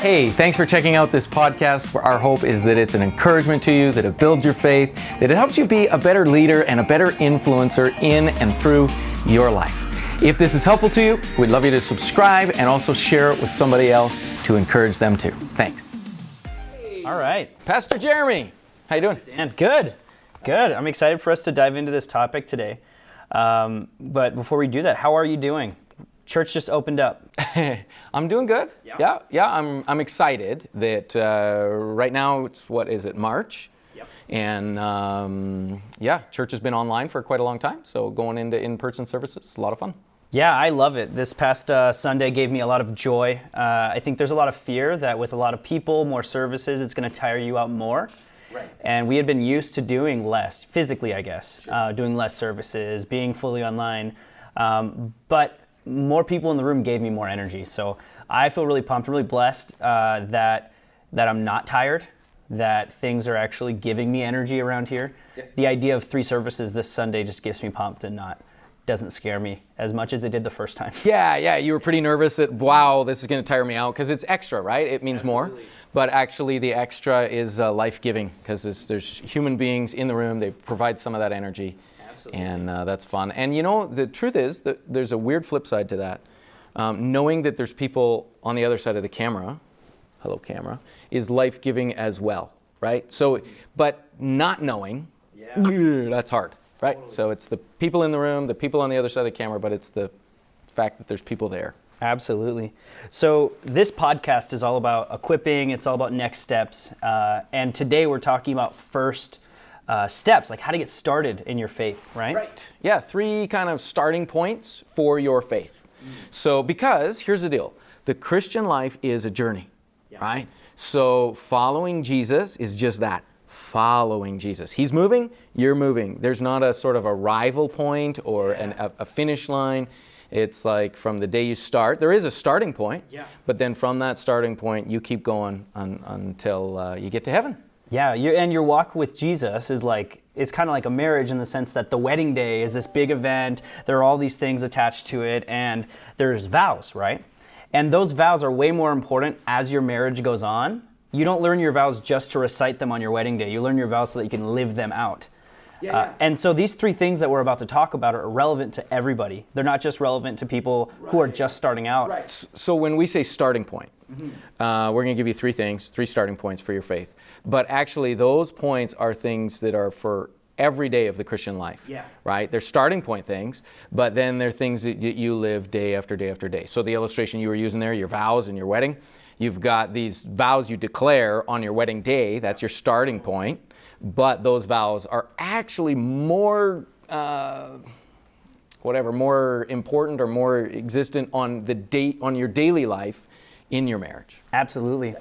Hey, thanks for checking out this podcast. Our hope is that it's an encouragement to you, that it builds your faith, that it helps you be a better leader and a better influencer in and through your life. If this is helpful to you, we'd love you to subscribe and also share it with somebody else to encourage them too. Thanks. All right. Pastor Jeremy, how you doing? Dan, good. I'm excited for us to dive into this topic today. But before we do that, how are you doing? Church just opened up. I'm doing good. Yeah. I'm excited that right now it's March? Yep. And church has been online for quite a long time. So going into in-person services is a lot of fun. Yeah, I love it. This past Sunday gave me a lot of joy. I think there's a lot of fear that with a lot of people, more services, it's going to tire you out more. Right. And we had been used to doing less, physically, I guess, doing less services, being fully online. But more people in the room gave me more energy. So I feel really pumped, really blessed that I'm not tired, that things are actually giving me energy around here. Yeah. The idea of 3 services this Sunday just gets me pumped and doesn't scare me as much as it did the first time. Yeah, you were pretty nervous that, wow, this is going to tire me out, because it's extra, right? It means Absolutely. More. But actually the extra is life-giving, because there's human beings in the room. They provide some of that energy. Absolutely. And that's fun. And you know, the truth is that there's a weird flip side to that. Knowing that there's people on the other side of the camera, hello camera, is life-giving as well, right? So, but not knowing, that's hard, right? Totally. So it's the people in the room, the people on the other side of the camera, but it's the fact that there's people there. Absolutely. So this podcast is all about equipping, it's all about next steps. And today we're talking about first steps, like how to get started in your faith, right? Right. Yeah, 3 kind of starting points for your faith. So because, here's the deal, the Christian life is a journey, right? So following Jesus is just that, following Jesus. He's moving, you're moving. There's not a sort of arrival point or a finish line. It's like from the day you start, there is a starting point, but then from that starting point, you keep going until you get to heaven. Yeah, and your walk with Jesus is it's kind of like a marriage in the sense that the wedding day is this big event. There are all these things attached to it, and there's vows, right? And those vows are way more important as your marriage goes on. You don't learn your vows just to recite them on your wedding day. You learn your vows so that you can live them out. And so these 3 things that we're about to talk about are relevant to everybody. They're not just relevant to people who are just starting out. Right. So when we say starting point, we're going to give you 3 things, 3 starting points for your faith. But actually those points are things that are for every day of the Christian life, right? They're starting point things, but then they're things that you live day after day after day. So the illustration you were using there, your vows and your wedding, you've got these vows you declare on your wedding day. That's your starting point. But those vows are actually more, more important or more existent on your daily life in your marriage. Absolutely.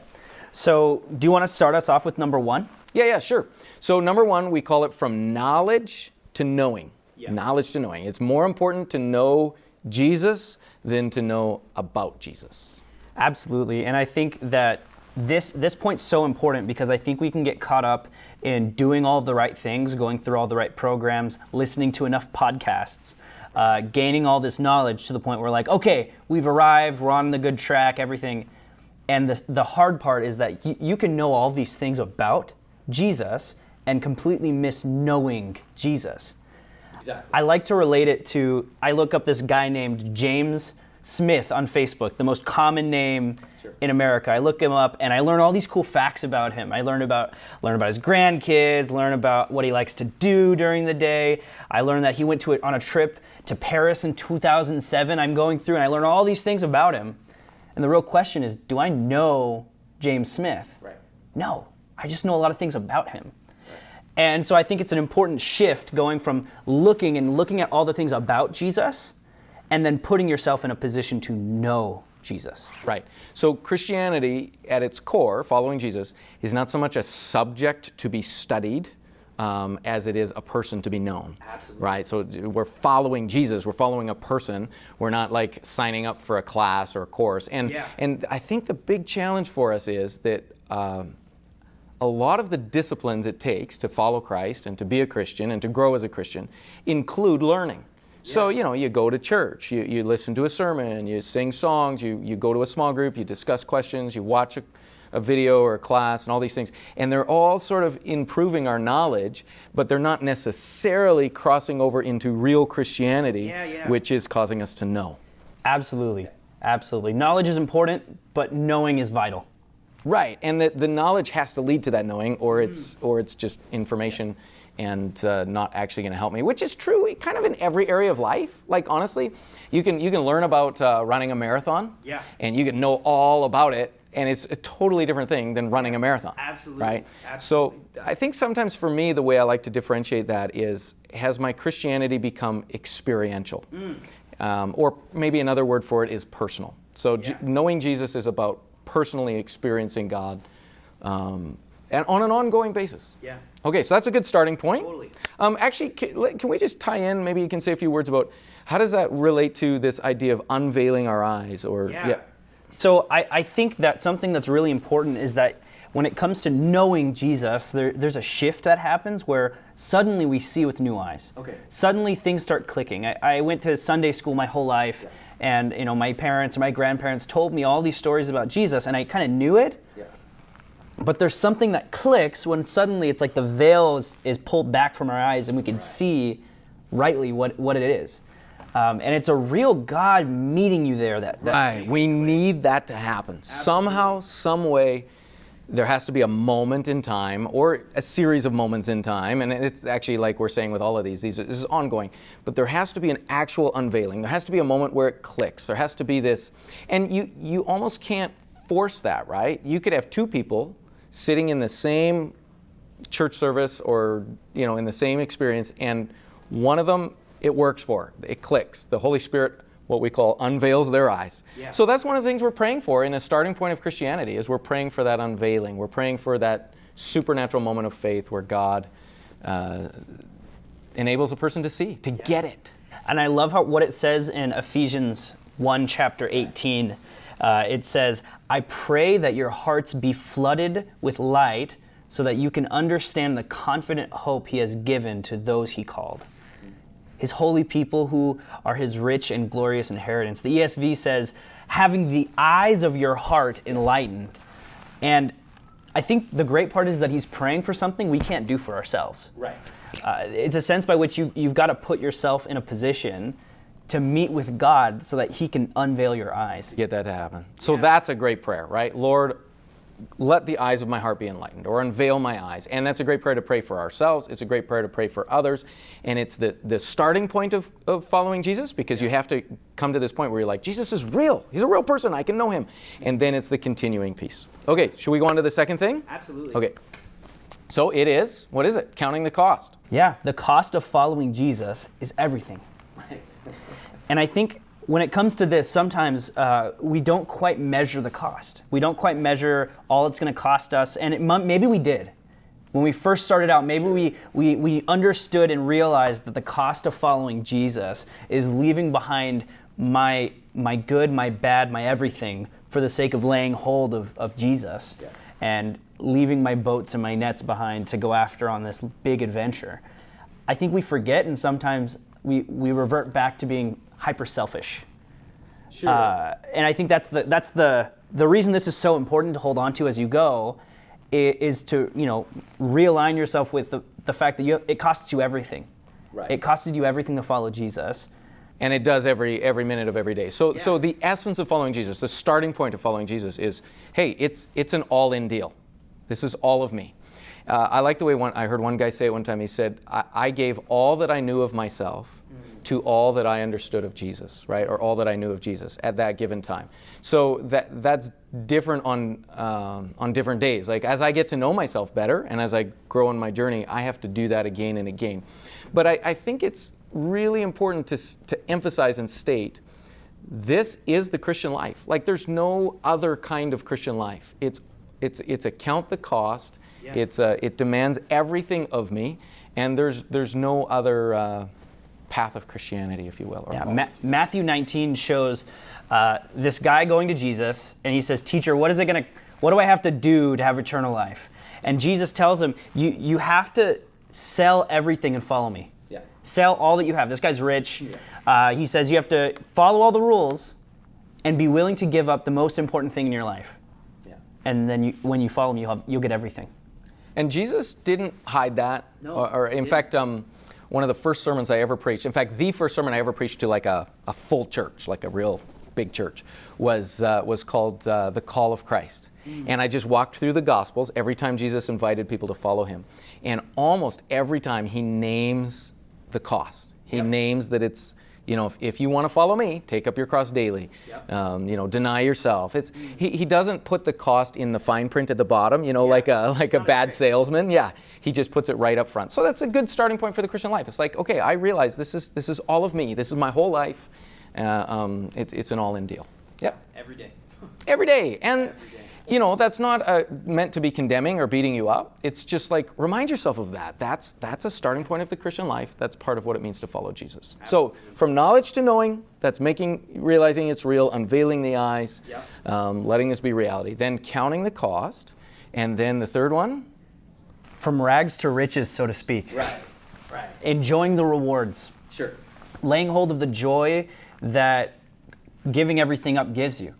So do you want to start us off with number 1? Yeah, sure. So number 1, we call it from knowledge to knowing. Knowledge to knowing. It's more important to know Jesus than to know about Jesus. Absolutely. And I think that this point's so important because I think we can get caught up in doing all of the right things, going through all the right programs, listening to enough podcasts, gaining all this knowledge to the point where okay, we've arrived, we're on the good track, everything. And the hard part is that you can know all these things about Jesus and completely miss knowing Jesus. Exactly. I like to relate it to, I look up this guy named James Smith on Facebook, the most common name in America. I look him up and I learn all these cool facts about him. I learn about his grandkids, learn about what he likes to do during the day. I learned that he went on a trip to Paris in 2007. I'm going through and I learn all these things about him. And the real question is, do I know James Smith? Right. No, I just know a lot of things about him. Right. And so I think it's an important shift going from looking at all the things about Jesus and then putting yourself in a position to know Jesus. Right. So Christianity at its core, following Jesus, is not so much a subject to be studied as it is a person to be known. Absolutely. Right? So we're following Jesus. We're following a person. We're not signing up for a class or a course. And I think the big challenge for us is that a lot of the disciplines it takes to follow Christ and to be a Christian and to grow as a Christian include learning. So, you go to church, you listen to a sermon, you sing songs, you go to a small group, you discuss questions, you watch a video or a class and all these things. And they're all sort of improving our knowledge, but they're not necessarily crossing over into real Christianity, which is causing us to know. Absolutely. Absolutely. Knowledge is important, but knowing is vital. Right. And the knowledge has to lead to that knowing, or it's just information and not actually going to help me, which is true kind of in every area of life. Like, honestly, you can learn about running a marathon, and you can know all about it, and it's a totally different thing than running a marathon. Absolutely. Right? Absolutely. So I think sometimes for me, the way I like to differentiate that is, has my Christianity become experiential? Or maybe another word for it is personal. So knowing Jesus is about personally experiencing God and on an ongoing basis. Yeah. Okay, so that's a good starting point. Totally. Actually, can we just tie in, maybe you can say a few words about how does that relate to this idea of unveiling our eyes? So I think that something that's really important is that when it comes to knowing Jesus, there's a shift that happens where suddenly we see with new eyes. Okay. Suddenly things start clicking. I went to Sunday school my whole life, and my parents and my grandparents told me all these stories about Jesus, and I kind of knew it. Yeah. But there's something that clicks when suddenly it's like the veil is pulled back from our eyes, and we can see rightly what it is. And it's a real God meeting you there. That Right. We need that to happen. Absolutely. Somehow, some way, there has to be a moment in time or a series of moments in time. And it's actually like we're saying with all of these this is ongoing. But there has to be an actual unveiling. There has to be a moment where it clicks. There has to be this. And you almost can't force that, right? You could have two people sitting in the same church service or, in the same experience, and one of them, it works for. It clicks. The Holy Spirit, what we call, unveils their eyes. Yeah. So that's one of the things we're praying for in a starting point of Christianity, is we're praying for that unveiling. We're praying for that supernatural moment of faith where God enables a person to see, to get it. And I love what it says in Ephesians 1, chapter 18. It says, I pray that your hearts be flooded with light so that you can understand the confident hope he has given to those he called, his holy people who are his rich and glorious inheritance. The ESV says, having the eyes of your heart enlightened. And I think the great part is that he's praying for something we can't do for ourselves. Right. It's a sense by which you've got to put yourself in a position to meet with God so that he can unveil your eyes. Get that to happen. So that's a great prayer, right? Lord, let the eyes of my heart be enlightened, or unveil my eyes. And that's a great prayer to pray for ourselves. It's a great prayer to pray for others. And it's the starting point of following Jesus, because you have to come to this point where you're like, Jesus is real. He's a real person. I can know him. And then it's the continuing piece. Okay, should we go on to the second thing? Absolutely. Okay. So it is, what is it? Counting the cost. Yeah, the cost of following Jesus is everything. Right. And I think when it comes to this, sometimes we don't quite measure the cost. We don't quite measure all it's going to cost us. And maybe we did. When we first started out, maybe we understood and realized that the cost of following Jesus is leaving behind my good, my bad, my everything for the sake of laying hold of Jesus, and leaving my boats and my nets behind to go after on this big adventure. I think we forget, and sometimes we revert back to being hyper selfish. Sure. And I think that's the reason this is so important to hold on to as you go, is to realign yourself with the fact that it costs you everything. Right. It costed you everything to follow Jesus. And it does every minute of every day. So the essence of following Jesus, the starting point of following Jesus is, hey, it's an all-in deal. This is all of me. I like the way I heard one guy say it one time. He said, I gave all that I knew of myself to all that I understood of Jesus, right? Or all that I knew of Jesus at that given time. So that's different on different days. Like, as I get to know myself better and as I grow in my journey, I have to do that again and again. But I think it's really important to emphasize and state, this is the Christian life. Like, there's no other kind of Christian life. It's a count the cost. Yeah. It demands everything of me, and there's no other path of Christianity, if you will. Matthew 19 shows this guy going to Jesus, and he says, "Teacher, what do I have to do to have eternal life?" And Jesus tells him, "You have to sell everything and follow me." Yeah. Sell all that you have. This guy's rich. He says you have to follow all the rules and be willing to give up the most important thing in your life. Yeah. And then when you follow him, you'll get everything. And Jesus didn't hide that. No, Or in fact, one of the first sermons I ever preached, in fact, the first sermon I ever preached to like a full church, like a real big church, was called The Call of Christ. And I just walked through the Gospels every time Jesus invited people to follow him. And almost every time he names the cost. He names that it's, if you want to follow me, take up your cross daily. Deny yourself. He doesn't put the cost in the fine print at the bottom, like a bad salesman. Yeah, he just puts it right up front. So that's a good starting point for the Christian life. It's like, okay, I realize this is all of me. This is my whole life. It's an all-in deal. Yep. Every day. Every day. And that's not meant to be condemning or beating you up. It's just like, remind yourself of that. That's a starting point of the Christian life. That's part of what it means to follow Jesus. Absolutely. So from knowledge to knowing, that's realizing it's real, unveiling the eyes, letting this be reality. Then counting the cost. And then the third one? From rags to riches, so to speak. Right. Enjoying the rewards. Sure. Laying hold of the joy that giving everything up gives you.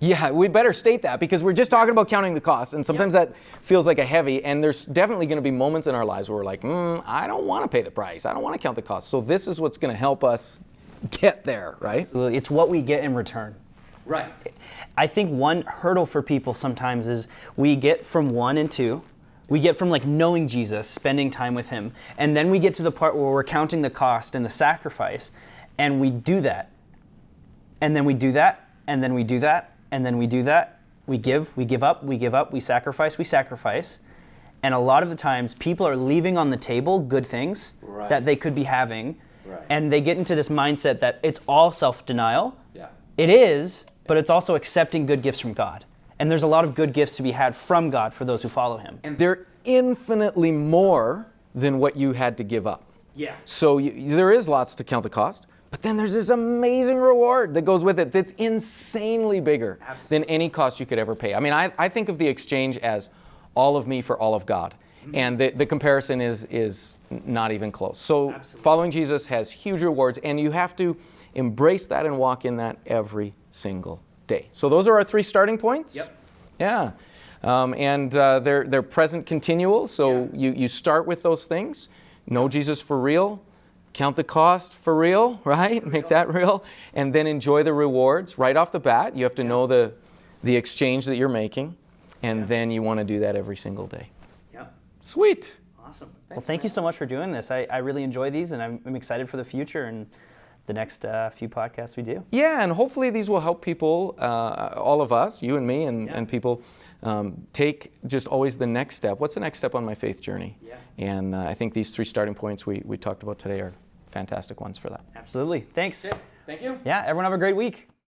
Yeah, we better state that because we're just talking about counting the cost, and sometimes that feels like a heavy, and there's definitely going to be moments in our lives where we're like, I don't want to pay the price. I don't want to count the cost. So this is what's going to help us get there, right? Absolutely. It's what we get in return. Right. I think one hurdle for people sometimes is we get from 1 and 2. We get from like knowing Jesus, spending time with him, and then we get to the part where we're counting the cost and the sacrifice, and we do that. And then we do that, and then we do that. And then we do that, we give up, we sacrifice. And a lot of the times, people are leaving on the table good things that they could be having. Right. And they get into this mindset that it's all self-denial. Yeah. It is, but it's also accepting good gifts from God. And there's a lot of good gifts to be had from God for those who follow him. And they're infinitely more than what you had to give up. Yeah. So there is lots to count the cost. But then there's this amazing reward that goes with it that's insanely bigger than any cost you could ever pay. I mean, I think of the exchange as all of me for all of God. And the comparison is not even close. So following Jesus has huge rewards, and you have to embrace that and walk in that every single day. So those are our 3 starting points. Yep. Yeah. And they're present continual. So you start with those things. Know Jesus for real. Count the cost for real, right? Make that real. And then enjoy the rewards right off the bat. You have to know the exchange that you're making. And then you want to do that every single day. Yeah. Sweet. Awesome. Well, thank you so much for doing this. I really enjoy these, and I'm excited for the future and the next few podcasts we do. Yeah, and hopefully these will help people, all of us, you and me, and people take just always the next step. What's the next step on my faith journey? Yeah. And I think these 3 starting points we talked about today are fantastic ones for that. Absolutely. Thanks. Thank you. Yeah, everyone have a great week.